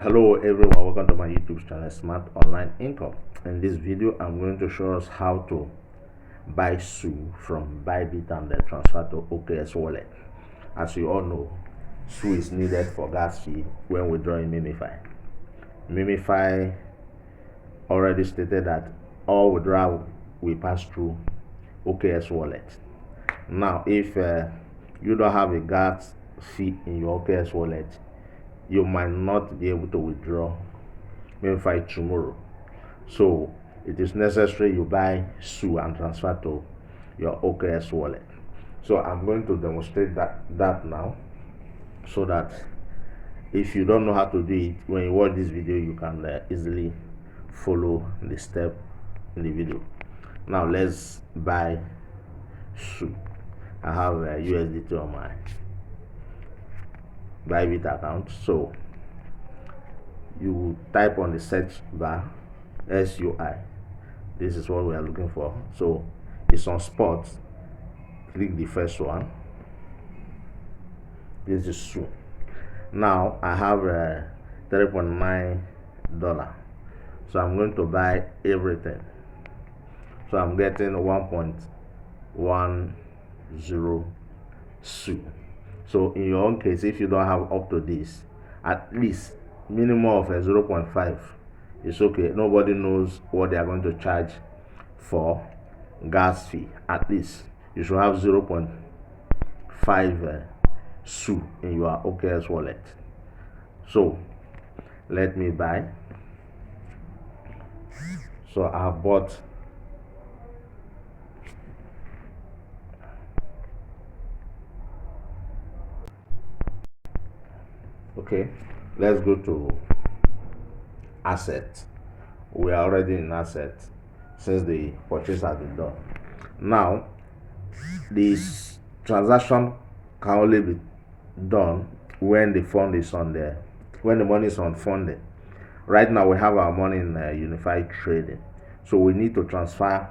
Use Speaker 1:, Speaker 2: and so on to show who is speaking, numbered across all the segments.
Speaker 1: Hello everyone, welcome to my YouTube channel Smart Online Income. In this video I'm going to show us how to buy SUI from Bybit and then transfer to OKX Wallet. As you all know, SUI is needed for gas fee when withdrawing Memefi. Memefi already stated that all withdrawal will pass through OKX Wallet. Now if you don't have a gas fee in your OKX Wallet, you might not be able to withdraw Memefi tomorrow. So it is necessary you buy SUI and transfer to your OKX wallet. So I'm going to demonstrate that now, so that if you don't know how to do it, when you watch this video you can easily follow the step in the video. Now let's buy SUI. I have USDT on my Bybit account, so you type on the search bar SUI. This is what we are looking for. So it's on spot. Click the first one. This is SUI. Now I have $3.9, so I'm going to buy everything. So I'm getting 1.10 SUI. So in your own case, if you don't have up to this, at least minimum of a 0.5 is okay. Nobody knows what they are going to charge for gas fee. At least you should have 0.5 SUI in your OKX wallet. So let me buy. So I bought okay, let's go to asset. We are already in asset since the purchase has been done. Now this transaction can only be done when the fund is on there, when the money is on funding. Right now we have our money in unified trading, so we need to transfer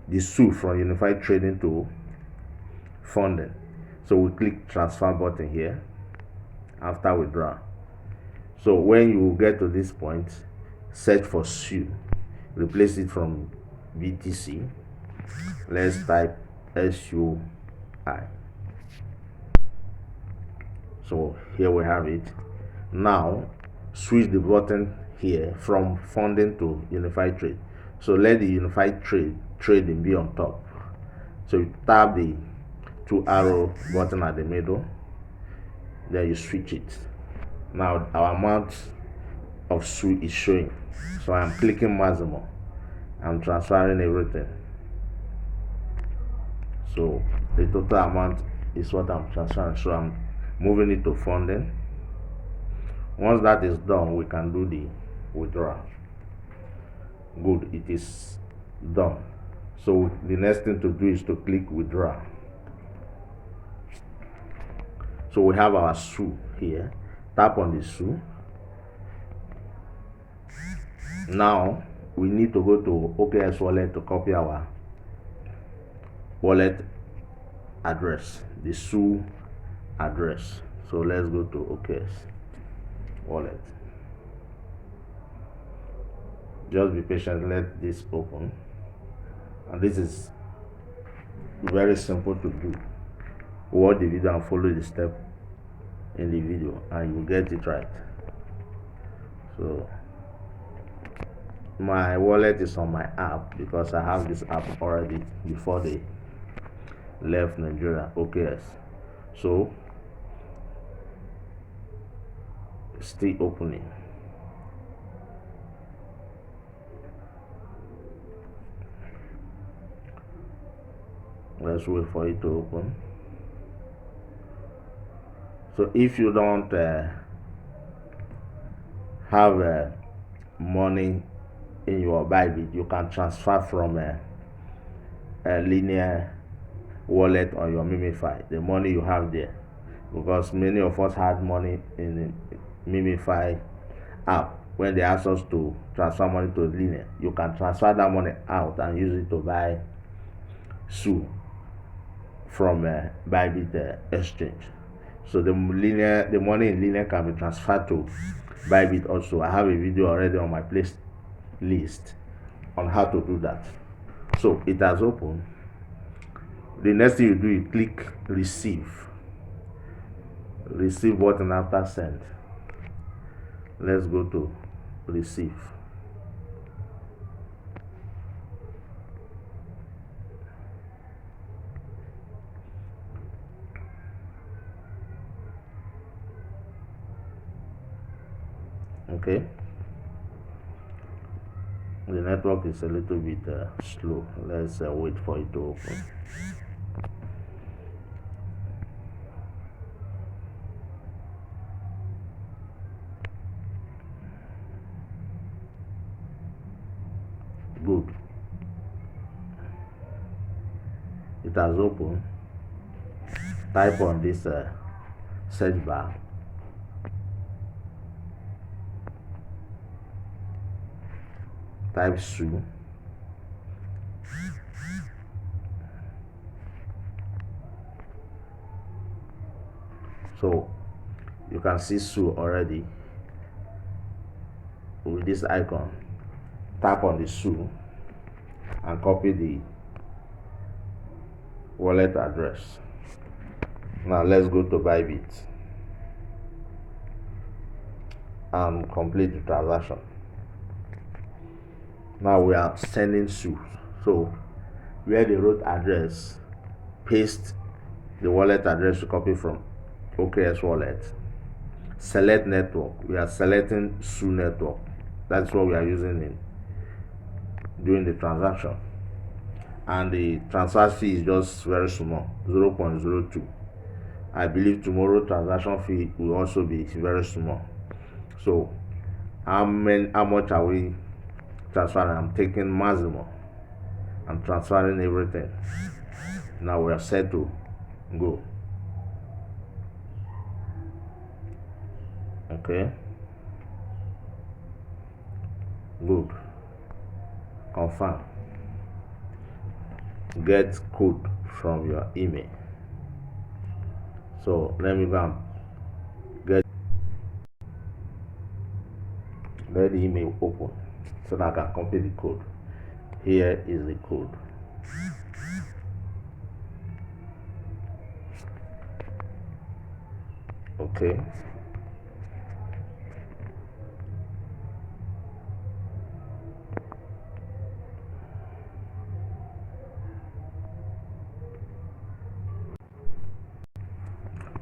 Speaker 1: the SUI from unified trading to funding. So we click transfer button here after withdrawal. So when you get to this point, search for SUI, replace it from BTC. Let's type SUI. So here we have it. Now switch the button here from funding to unified trade. So let the unified trading be on top. So you tap the two arrow button at the middle, then you switch it. Now our amount of SUI is showing, so I'm clicking maximum. I'm transferring everything, so the total amount is what I'm transferring. So I'm moving it to funding. Once that is done, we can do the withdrawal. Good, it is done. So the next thing to do is to click withdraw. So we have our SUI here. Tap on the SUI. Now we need to go to OKX Wallet to copy our wallet address, the SUI address. So let's go to OKX Wallet. Just be patient, let this open. And this is very simple to do. Watch the video and follow the step in the video and you get it right. So my wallet is on my app because I have this app already before they left Nigeria, OKX. So still opening. Let's wait for it to open. So if you don't have money in your Bybit, you can transfer from a linear wallet on your Memefi, the money you have there, because many of us had money in the Memefi app. When they ask us to transfer money to linear, you can transfer that money out and use it to buy SUI from Bybit exchange. So the money in linear can be transferred to Bybit also. I have a video already on my playlist on how to do that. So it has opened. The next thing you do, you click receive button after send. Let's go to receive. Okay, the network is a little bit slow. Let's wait for it to open. Good, it has opened. Type on this search bar type SUI. So you can see SUI already with this icon. Tap on the SUI and copy the wallet address. Now let's go to Bybit and complete the transaction. Now we are sending SUI. So where the root address, paste the wallet address to copy from OKX Wallet. Select network. We are selecting SUI network. That's what we are using in doing the transaction. And the transfer fee is just very small, 0.02. I believe tomorrow transaction fee will also be very small. So how much are we transferring? I'm taking maximum. I'm transferring everything. Now we are set to go. Okay, good. Confirm. Get code from your email. So let me go and let the email open so that I can copy the code. Here is the code. Okay,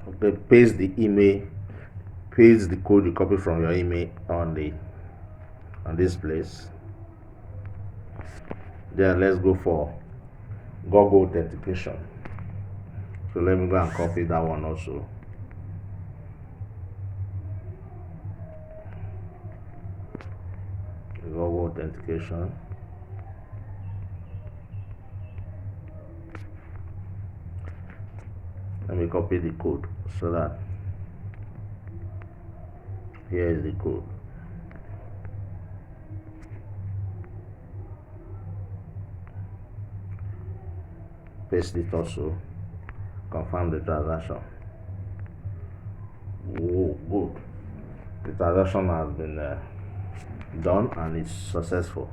Speaker 1: okay, paste the email, paste the code you copy from your email on this place. Then let's go for Google authentication. So let me go and copy that one also. Google authentication. Let me copy the code so that here is the code. Paste it also. Confirm the transaction. Whoa, good. The transaction has been done and it's successful.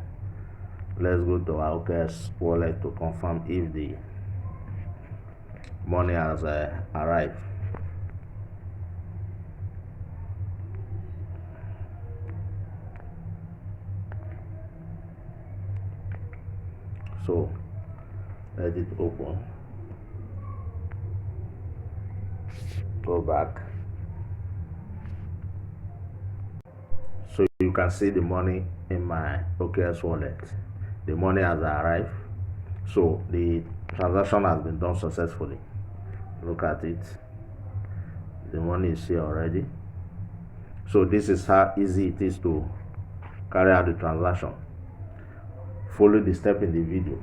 Speaker 1: Let's go to our OKX wallet to confirm if the money has arrived. So let it open. Go back. So you can see the money in my OKX wallet. The money has arrived. So the transaction has been done successfully. Look at it. The money is here already. So this is how easy it is to carry out the transaction. Follow the step in the video.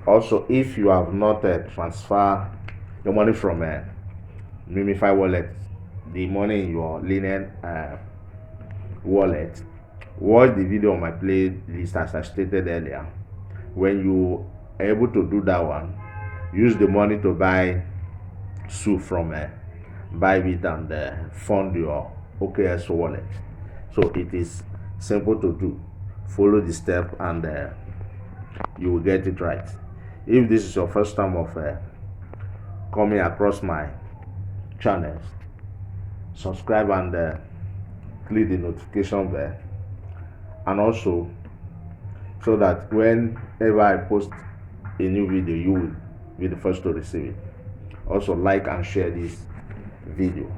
Speaker 1: Also, if you have not transferred your money from Memefi wallet, the money in your Linen wallet, watch the video on my playlist as I stated earlier. When you are able to do that one, use the money to buy SUI from Bybit and fund your OKX wallet. So it is simple to do. Follow the step and you will get it right. If this is your first time of coming across my channels, subscribe and click the notification bell, and also so that whenever I post a new video, you will be the first to receive it. Also like and share this video.